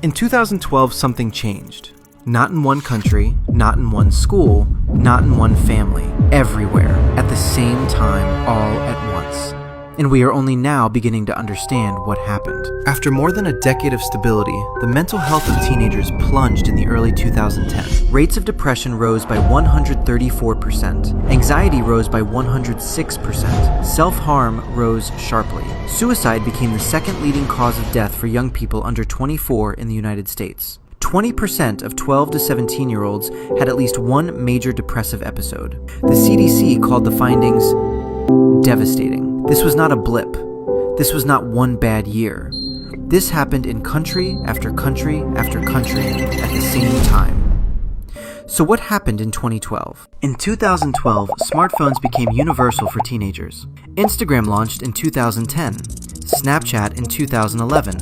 In 2012, something changed. Not in one country, not in one school, not in one family. Everywhere, at the same time, all at once. And we are only now beginning to understand what happened. After more than a decade of stability, the mental health of teenagers plunged in the early 2010s. Rates of depression rose by 134%. Anxiety rose by 106%. Self-harm rose sharply. Suicide became the second leading cause of death for young people under 24 in the United States. 20% of 12 to 17-year-olds had at least one major depressive episode. The CDC called the findings devastating. This was not a blip. This was not one bad year. This happened in country after country after country at the same time. So what happened in 2012? In 2012, smartphones became universal for teenagers. Instagram launched in 2010, Snapchat in 2011.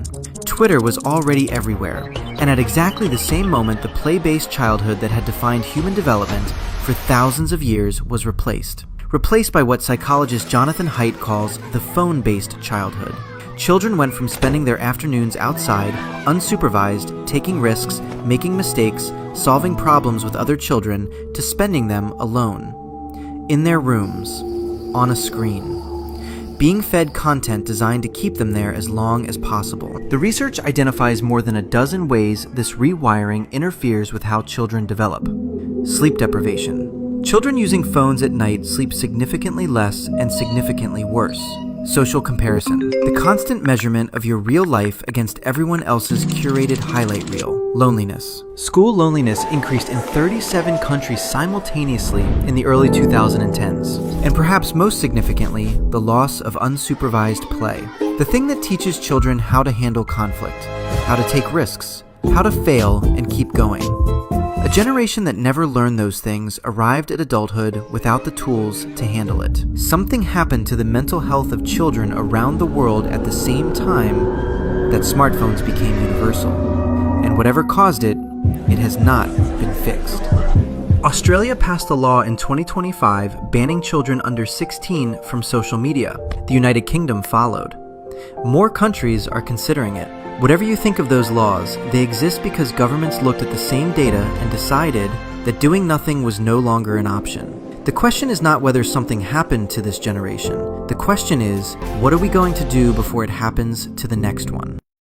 Twitter was already everywhere, and at exactly the same moment, the play-based childhood that had defined human development for thousands of years was replaced by what psychologist Jonathan Haidt calls the phone-based childhood. Children went from spending their afternoons outside, unsupervised, taking risks, making mistakes, solving problems with other children, to spending them alone, in their rooms, on a screen, being fed content designed to keep them there as long as possible. The research identifies more than a dozen ways this rewiring interferes with how children develop. Sleep deprivation. Children using phones at night sleep significantly less and significantly worse. Social comparison. The constant measurement of your real life against everyone else's curated highlight reel. Loneliness. School loneliness increased in 37 countries simultaneously in the early 2010s. And perhaps most significantly, the loss of unsupervised play. The thing that teaches children how to handle conflict, how to take risks, how to fail and keep going. A generation that never learned those things arrived at adulthood without the tools to handle it. Something happened to the mental health of children around the world at the same time that smartphones became universal. And whatever caused it, it has not been fixed. Australia passed a law in 2025 banning children under 16 from social media. The United Kingdom followed. More countries are considering it. Whatever you think of those laws, they exist because governments looked at the same data and decided that doing nothing was no longer an option. The question is not whether something happened to this generation. The question is, what are we going to do before it happens to the next one?